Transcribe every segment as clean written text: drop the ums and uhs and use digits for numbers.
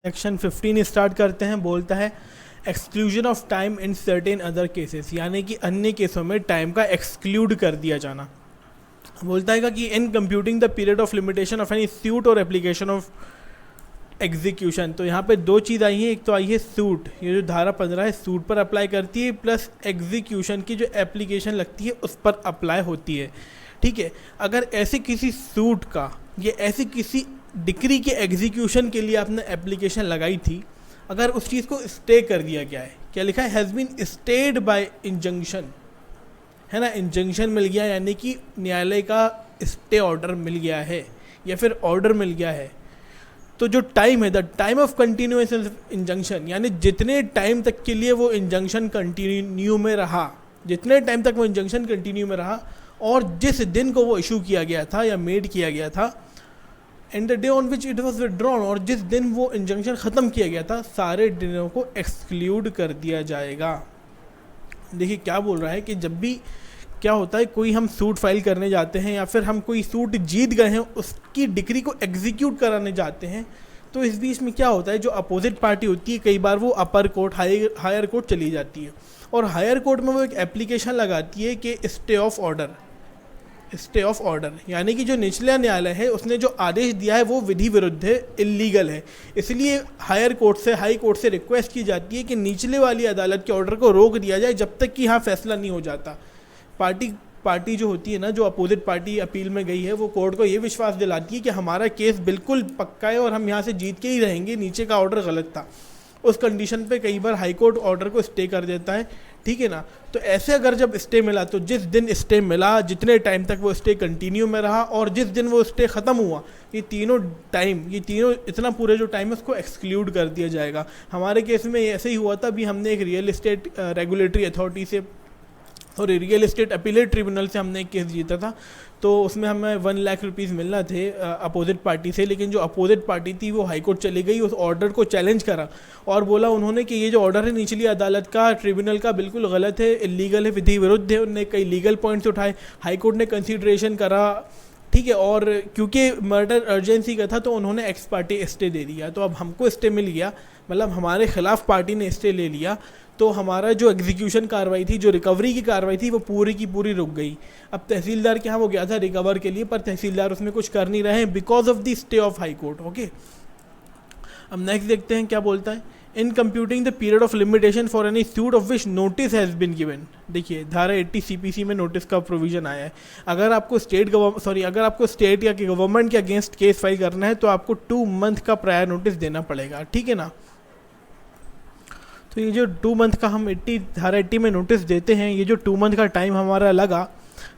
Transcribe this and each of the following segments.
Section 15 start करते हैं। बोलता है exclusion of time in certain other cases, यानी कि अन्य केसों में टाइम का एक्सक्लूड कर दिया जाना। बोलता है कि in computing the period of limitation of any suit और एप्लीकेशन ऑफ एग्जीक्यूशन। तो यहाँ पे दो चीज़ आई है, एक तो आई है सूट, ये जो धारा 15 है सूट पर अप्लाई करती है, प्लस एग्जीक्यूशन की जो एप्लीकेशन लगती है उस पर अप्लाई होती है। ठीक है, अगर ऐसे किसी सूट का या ऐसी किसी डिक्री के एग्जीक्यूशन के लिए आपने एप्लीकेशन लगाई थी, अगर उस चीज़ को स्टे कर दिया गया है, क्या लिखा है, has been stayed by injunction, है ना, इंजंक्शन मिल गया यानी कि न्यायालय का स्टे ऑर्डर मिल गया है या फिर ऑर्डर मिल गया है, तो जो टाइम है the time of continuation of injunction, यानी जितने टाइम तक के लिए वो इंजंक्शन कंटिन्यू में रहा, जितने टाइम तक वो इंजंक्शन कंटिन्यू में रहा और जिस दिन को वो इशू किया गया था या मेड किया गया था, and the day on which it was withdrawn, और जिस दिन वो इंजंक्शन ख़त्म किया गया था, सारे दिनों को एक्सक्लूड कर दिया जाएगा। देखिए क्या बोल रहा है कि जब भी क्या होता है, कोई हम सूट फाइल करने जाते हैं या फिर हम कोई सूट जीत गए हैं, उसकी डिक्री को एग्जीक्यूट कराने जाते हैं, तो इस बीच में क्या होता है, जो अपोजिट पार्टी होती है कई बार वो अपर कोर्ट हायर कोर्ट चली जाती है और हायर कोर्ट में वो एक एप्लीकेशन लगाती है कि stay of order, stay of order, यानी कि जो निचला न्यायालय है उसने जो आदेश दिया है वो विधि विरुद्ध है, इल्लीगल है। इसलिए हायर कोर्ट से, हाई कोर्ट से रिक्वेस्ट की जाती है कि निचले वाली अदालत के ऑर्डर को रोक दिया जाए जब तक कि यहाँ फैसला नहीं हो जाता। पार्टी जो होती है ना, जो अपोजिट पार्टी अपील में गई है, वो कोर्ट को ये विश्वास दिलाती है कि हमारा केस बिल्कुल पक्का है और हम यहाँ से जीत के ही रहेंगे, नीचे का ऑर्डर गलत था। उस कंडीशन पे कई बार हाई कोर्ट ऑर्डर को स्टे कर देता है, ठीक है ना। तो ऐसे अगर जब स्टे मिला, तो जिस दिन स्टे मिला, जितने टाइम तक वो स्टे कंटिन्यू में रहा और जिस दिन वो स्टे ख़त्म हुआ, ये तीनों इतना पूरे जो टाइम है उसको एक्सक्लूड कर दिया जाएगा। हमारे केस में ऐसे ही हुआ था, अभी हमने एक रियल एस्टेट रेगुलेटरी अथॉरिटी से और रियल एस्टेट अपीलेट ट्रिब्यूनल से हमने एक केस जीता था, तो उसमें हमें 1 लाख रुपीज़ मिलना थे अपोजिट पार्टी से, लेकिन जो अपोजिट पार्टी थी वो हाई कोर्ट चली गई, उस ऑर्डर को चैलेंज करा और बोला उन्होंने कि ये जो ऑर्डर है निचली अदालत का, ट्रिब्यूनल का, बिल्कुल गलत है, इलीगल है, विधि विरुद्ध है। उन्होंने कई लीगल पॉइंट्स उठाए, हाई कोर्ट ने कंसीडरेशन करा, ठीक है, और क्योंकि मर्डर अर्जेंसी का था तो उन्होंने एक्स पार्टी स्टे दे दिया। तो अब हमको स्टे मिल गया, मतलब हमारे खिलाफ पार्टी ने स्टे ले लिया, तो हमारा जो एग्जीक्यूशन कार्रवाई थी, जो रिकवरी की कार्रवाई थी, वो पूरी की पूरी रुक गई। अब तहसीलदार के यहाँ वो गया था रिकवर के लिए, पर तहसीलदार उसमें कुछ कर नहीं रहे हैं because of the stay of high court. Okay, अब नेक्स्ट देखते हैं क्या बोलता है। In computing the period of limitation for any suit of which notice has been given. देखिए धारा 80 CPC में नोटिस का प्रोविजन आया है। अगर आपको स्टेट या गवर्नमेंट के अगेंस्ट केस फाइल करना है तो आपको 2 मंथ का प्रायर नोटिस देना पड़ेगा, ठीक है ना। तो ये जो 2 मंथ का हम धारा 80 में नोटिस देते हैं, ये जो 2 मंथ का टाइम हमारा लगा,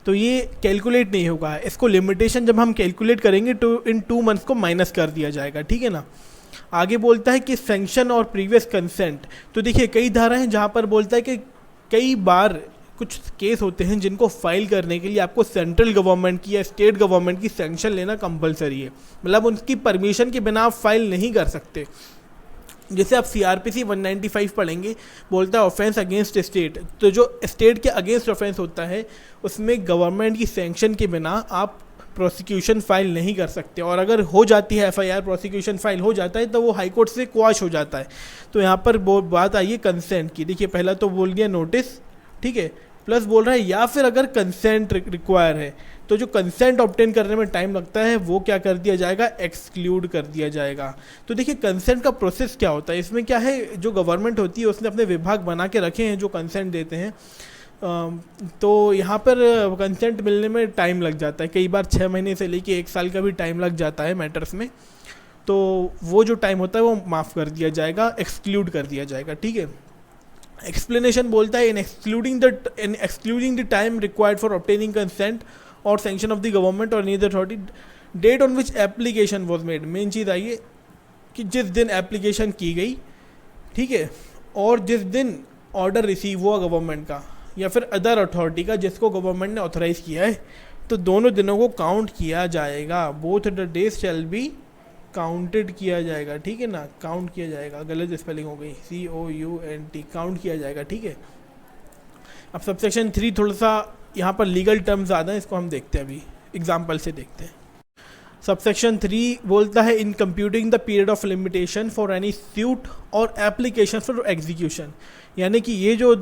तो ये कैलकुलेट नहीं होगा। इसको लिमिटेशन जब हम कैलकुलेट करेंगे तो इन 2 मंथ्स को माइनस कर दिया जाएगा, ठीक है ना। आगे बोलता है कि सैंक्शन और प्रीवियस कंसेंट। तो देखिए कई धारा हैं जहाँ पर बोलता है कि कई बार कुछ केस होते हैं जिनको फाइल करने के लिए आपको सेंट्रल गवर्नमेंट की या स्टेट गवर्नमेंट की सैंक्शन लेना कंपलसरी है, मतलब उनकी परमिशन के बिना आप फाइल नहीं कर सकते। जैसे आप CRPC 195 पढ़ेंगे, बोलता है ऑफेंस अगेंस्ट स्टेट। तो जो स्टेट के अगेंस्ट ऑफेंस होता है उसमें गवर्नमेंट की सैंक्शन के बिना आप प्रोसिक्यूशन फाइल नहीं कर सकते, और अगर हो जाती है FIR, प्रोसिक्यूशन फाइल हो जाता है, तो वो हाई कोर्ट से क्वाश हो जाता है। तो यहाँ पर बात आई है कंसेंट की। देखिए पहला तो बोल दिया नोटिस, ठीक है, प्लस बोल रहा है या फिर अगर कंसेंट रिक्वायर है, तो जो कंसेंट ऑब्टेन करने में टाइम लगता है वो क्या कर दिया जाएगा, एक्सक्लूड कर दिया जाएगा। तो देखिए कंसेंट का प्रोसेस क्या होता है, इसमें क्या है, जो गवर्नमेंट होती है उसने अपने विभाग बना के रखे हैं जो कंसेंट देते हैं। तो यहाँ पर कंसेंट मिलने में टाइम लग जाता है, कई बार 6 महीने से लेके 1 साल का भी टाइम लग जाता है मैटर्स में। तो वो जो टाइम होता है वो माफ़ कर दिया जाएगा, एक्सक्लूड कर दिया जाएगा, ठीक है। एक्सप्लेनेशन बोलता है in excluding the time required for obtaining consent और सैंक्शन ऑफ द गवर्नमेंट और neither authority, date on which application was made. Main चीज़ आई है कि जिस दिन एप्लीकेशन की गई, ठीक है, और जिस दिन ऑर्डर रिसीव हुआ गवर्नमेंट का या फिर अदर अथॉरिटी का जिसको गवर्नमेंट ने ऑथराइज किया है, तो दोनों दिनों को काउंट किया जाएगा। Both the days shall be counted किया जाएगा, ठीक है ना, काउंट किया जाएगा, गलत स्पेलिंग हो गई, COUNT, काउंट किया जाएगा, ठीक है। अब सबसेक्शन 3 थोड़ा सा यहाँ पर लीगल टर्म ज़्यादा है, इसको हम देखते हैं, अभी एग्जाम्पल से देखते हैं। सबसेक्शन 3 बोलता है in computing the period of limitation for any suit और एप्लीकेशन फॉर एग्जीक्यूशन, यानी कि ये जो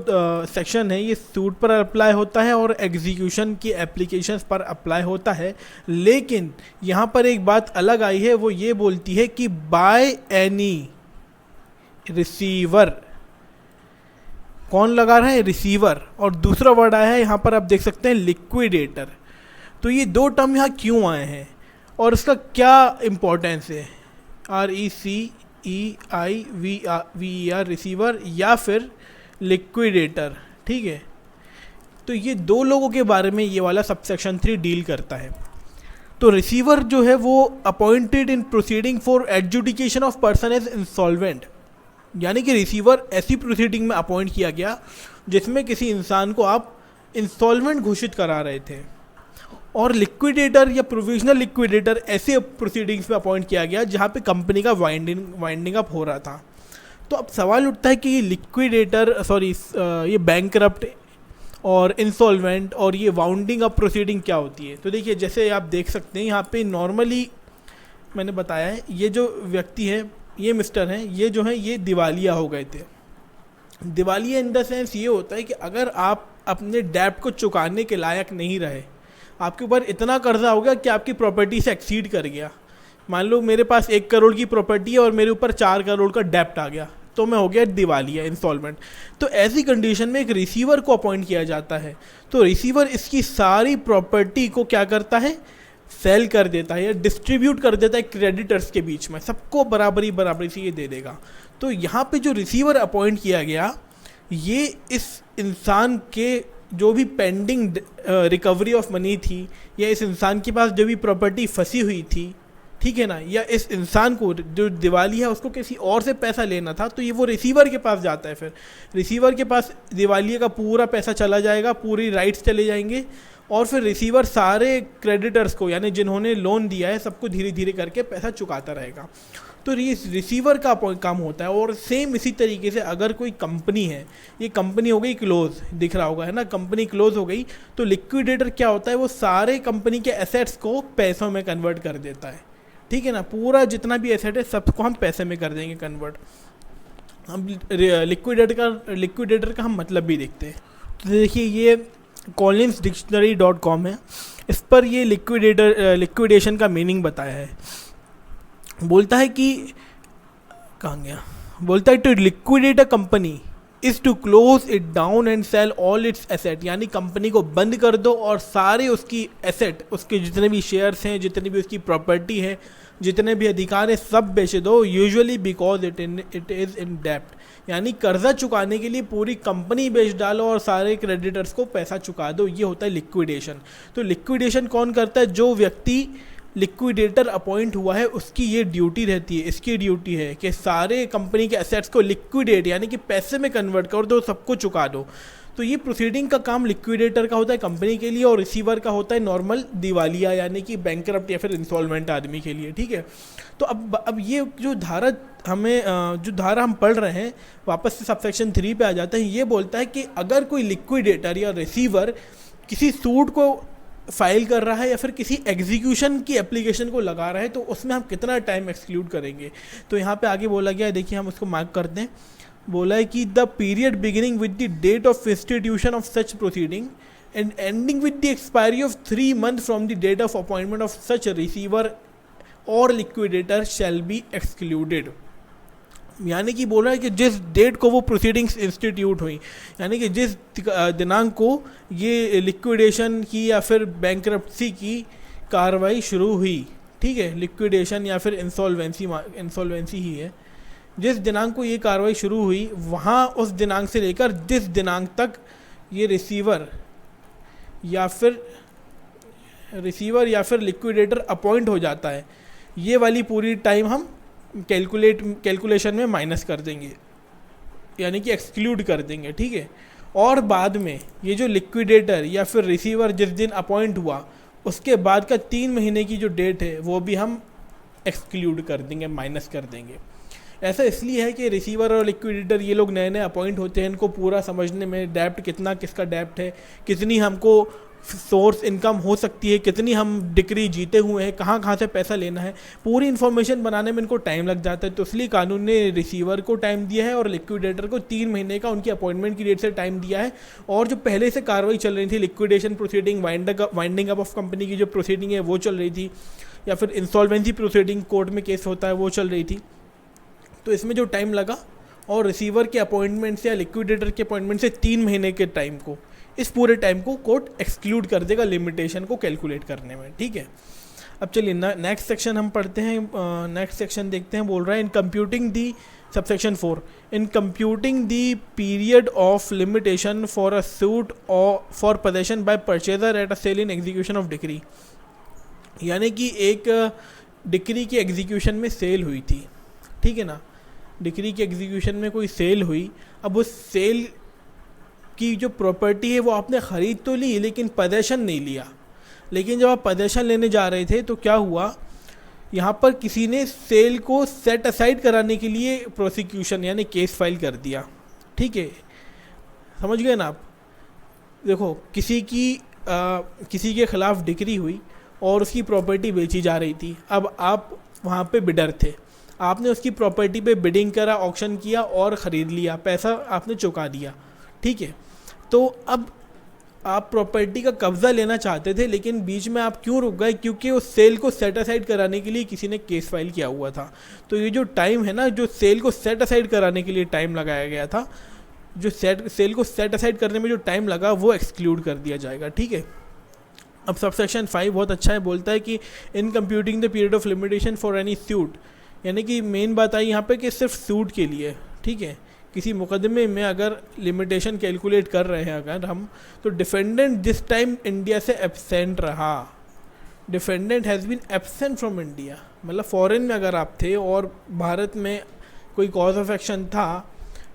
सेक्शन है ये सूट पर अप्लाई होता है और एग्जीक्यूशन की एप्लीकेशंस पर अप्लाई होता है। लेकिन यहाँ पर एक बात अलग आई है, वो ये बोलती है कि बाय एनी रिसीवर, कौन लगा रहा है, रिसीवर, और दूसरा वर्ड आया है यहाँ पर आप देख सकते हैं लिक्विडेटर। तो ये दो टर्म यहाँ क्यों आए हैं और इसका क्या इम्पोर्टेंस है, RECEIVER रिसीवर या फिर लिक्विडेटर, ठीक है। तो ये दो लोगों के बारे में ये वाला सबसेक्शन 3 डील करता है। तो रिसीवर जो है वो appointed in proceeding for adjudication of person as insolvent, यानी कि रिसीवर ऐसी प्रोसीडिंग में अपॉइंट किया गया जिसमें किसी इंसान को आप इंसॉल्वेंट घोषित करा रहे थे, और लिक्विडेटर या प्रोविजनल लिक्विडेटर ऐसे प्रोसीडिंग्स में अपॉइंट किया गया जहाँ पे कंपनी का वाइंडिंग अप हो रहा था। तो अब सवाल उठता है कि ये लिक्विडेटर ये बैंकरप्ट और इंसॉल्वेंट और ये वाउंडिंग अप प्रोसीडिंग क्या होती है। तो देखिए जैसे आप देख सकते हैं यहाँ पे नॉर्मली मैंने बताया है, ये जो व्यक्ति है, ये मिस्टर हैं, ये जो है ये दिवालिया हो गए थे। दिवालिया इन द सेंस ये होता है कि अगर आप अपने डेब्ट को चुकाने के लायक नहीं रहे, आपके ऊपर इतना कर्जा हो गया कि आपकी प्रॉपर्टी से एक्सीड कर गया। मान लो मेरे पास 1 करोड़ की प्रॉपर्टी है और मेरे ऊपर 4 करोड़ का डेब्ट आ गया, तो मैं हो गया दिवालिया, इंस्टॉलमेंट। तो ऐसी कंडीशन में एक रिसीवर को अपॉइंट किया जाता है। तो रिसीवर इसकी सारी प्रॉपर्टी को क्या करता है, सेल कर देता है या डिस्ट्रीब्यूट कर देता है क्रेडिटर्स के बीच में, सबको बराबरी से ये दे देगा। तो यहाँ पे जो रिसीवर अपॉइंट किया गया, ये इस इंसान के जो भी पेंडिंग रिकवरी ऑफ मनी थी, या इस इंसान के पास जो भी प्रॉपर्टी फंसी हुई थी, ठीक है ना, या इस इंसान को जो दिवालिया है उसको किसी और से पैसा लेना था, तो ये वो रिसीवर के पास जाता है। फिर रिसीवर के पास दिवालिया का पूरा पैसा चला जाएगा, पूरी राइट्स चले जाएंगे, और फिर रिसीवर सारे क्रेडिटर्स को, यानी जिन्होंने लोन दिया है, सबको धीरे धीरे करके पैसा चुकाता रहेगा। तो रिसीवर का काम होता है। और सेम इसी तरीके से अगर कोई कंपनी है, ये कंपनी हो गई क्लोज, दिख रहा होगा है ना, कंपनी क्लोज हो गई, तो लिक्विडेटर क्या होता है, वो सारे कंपनी के एसेट्स को पैसों में कन्वर्ट कर देता है, ठीक है ना। पूरा जितना भी एसेट है सबको हम पैसे में कर देंगे कन्वर्ट। हम लिक्विडेटर का हम मतलब भी देखते हैं। तो देखिए ये collinsdictionary.com है, इस पर ये लिक्विडेशन का मीनिंग बताया है। बोलता है कि कहाँ गया, बोलता है to liquidate a company is to close it down and sell all its asset, यानी कंपनी को बंद कर दो और सारे उसकी एसेट, उसके जितने भी शेयर्स हैं, जितनी भी उसकी प्रॉपर्टी है, जितने भी अधिकार है, सब बेच दो। Usually because it is in डेप्ट, यानी कर्जा चुकाने के लिए पूरी कंपनी बेच डालो और सारे क्रेडिटर्स को पैसा चुका दो, ये होता है लिक्विडेशन। तो लिक्विडेशन कौन करता है, जो व्यक्ति लिक्विडेटर अपॉइंट हुआ है उसकी ये ड्यूटी रहती है, इसकी ड्यूटी है कि सारे कंपनी के एसेट्स को लिक्विडेट यानी कि पैसे में कन्वर्ट कर दो, सबको चुका दो। तो ये प्रोसीडिंग का काम लिक्विडेटर का होता है कंपनी के लिए, और रिसीवर का होता है नॉर्मल दिवालिया यानी कि बैंकरप्ट या फिर इंसॉल्वेंट आदमी के लिए, ठीक है। तो अब ये जो धारा हम पढ़ रहे हैं, वापस से सबसेक्शन 3 पे आ जाते हैं। ये बोलता है कि अगर कोई लिक्विडेटर या रिसीवर किसी सूट को फाइल कर रहा है या फिर किसी एग्जीक्यूशन की एप्लीकेशन को लगा रहा है, तो उसमें हम कितना टाइम एक्सक्लूड करेंगे। तो यहाँ पे आगे बोला गया है, देखिए हम उसको मार्क करते हैं। बोला है कि the period beginning with the date of institution of such proceeding and ending with the expiry of 3 month from the date of appointment of such receiver और लिक्विडेटर शैल बी एक्सक्लूडेड। यानी कि बोल रहा है कि जिस डेट को वो प्रोसीडिंग्स इंस्टीट्यूट हुई, यानी कि जिस दिनांक को ये लिक्विडेशन की या फिर बैंकरप्सी की कार्रवाई शुरू हुई, ठीक है, लिक्विडेशन या फिर इंसॉल्वेंसी ही है, जिस दिनांक को ये कार्रवाई शुरू हुई, वहाँ उस दिनांक से लेकर जिस दिनांक तक ये रिसीवर या फिर लिक्विडेटर अपॉइंट हो जाता है, ये वाली पूरी टाइम हम कैलकुलेशन में माइनस कर देंगे, यानी कि एक्सक्लूड कर देंगे, ठीक है। और बाद में ये जो लिक्विडेटर या फिर रिसीवर जिस दिन अपॉइंट हुआ, उसके बाद का 3 महीने की जो डेट है वो भी हम एक्सक्लूड कर देंगे, माइनस कर देंगे। ऐसा इसलिए है कि रिसीवर और लिक्विडेटर ये लोग नए नए अपॉइंट होते हैं, इनको पूरा समझने में डेप्ट कितना किसका डेप्ट है, कितनी हमको सोर्स इनकम हो सकती है, कितनी हम डिक्री जीते हुए हैं, कहाँ कहाँ से पैसा लेना है, पूरी इन्फॉर्मेशन बनाने में इनको टाइम लग जाता है। तो इसलिए कानून ने रिसीवर को टाइम दिया है और लिक्विडेटर को 3 महीने का उनकी अपॉइंटमेंट की डेट से टाइम दिया है। और जो पहले से कार्रवाई चल रही थी, liquidation proceeding, winding up of company की जो प्रोसीडिंग है वो चल रही थी, या फिर इंसॉल्वेंसी प्रोसीडिंग कोर्ट में केस होता है वो चल रही थी, तो इसमें जो टाइम लगा और रिसीवर के अपॉइंटमेंट से या लिक्विडेटर के अपॉइंटमेंट से 3 महीने के टाइम को, इस पूरे टाइम को कोर्ट एक्सक्लूड कर देगा लिमिटेशन को कैलकुलेट करने में। ठीक है, अब चलिए नेक्स्ट सेक्शन हम पढ़ते हैं। नेक्स्ट सेक्शन देखते हैं, बोल रहा है in computing the subsection 4 in computing the period of limitation for a suit और for possession by purchaser at a sale in execution of decree. यानी कि एक डिक्री की एग्जीक्यूशन में सेल हुई थी, ठीक है ना, डिक्री की एग्जीक्यूशन में कोई सेल हुई। अब उस सेल की जो प्रॉपर्टी है वो आपने ख़रीद तो ली लेकिन पोजेशन नहीं लिया। लेकिन जब आप पोजेशन लेने जा रहे थे तो क्या हुआ, यहाँ पर किसी ने सेल को सेट असाइड कराने के लिए प्रोसिक्यूशन यानी केस फाइल कर दिया। ठीक है, समझ गए ना आप। देखो, किसी के ख़िलाफ़ डिक्री हुई और उसकी प्रॉपर्टी बेची जा रही थी। अब आप वहाँ पे बिडर थे, आपने उसकी प्रॉपर्टी पे बिडिंग करा, ऑक्शन किया और ख़रीद लिया, पैसा आपने चुका दिया। ठीक है, तो अब आप प्रॉपर्टी का कब्ज़ा लेना चाहते थे, लेकिन बीच में आप क्यों रुक गए, क्योंकि उस सेल को सेट असाइड कराने के लिए किसी ने केस फाइल किया हुआ था। तो ये जो टाइम है ना, जो सेल को सेट असाइड कराने के लिए टाइम लगाया गया था, जो सेल को सेट असाइड करने में जो टाइम लगा वो एक्सक्लूड कर दिया जाएगा। ठीक है, अब सबसेक्शन 5 बहुत अच्छा है, बोलता है कि in computing the period of limitation for any suit, यानी कि मेन बात आई यहाँ पे कि सिर्फ सूट के लिए। ठीक है, किसी मुकदमे में अगर लिमिटेशन कैलकुलेट कर रहे हैं अगर हम, तो डिफेंडेंट जिस टाइम इंडिया से एब्सेंट रहा, defendant has been absent from India, मतलब फॉरेन में अगर आप थे और भारत में कोई कॉज ऑफ एक्शन था,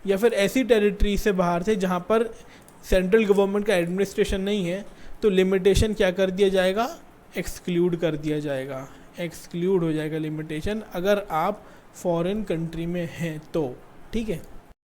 या फिर ऐसी टेरिटरी से बाहर थे जहाँ पर सेंट्रल गवर्नमेंट का एडमिनिस्ट्रेशन नहीं है, तो लिमिटेशन क्या कर दिया जाएगा, एक्सक्लूड कर दिया जाएगा, एक्सक्लूड हो जाएगा लिमिटेशन अगर आप फॉरेन कंट्री में हैं तो। ठीक है।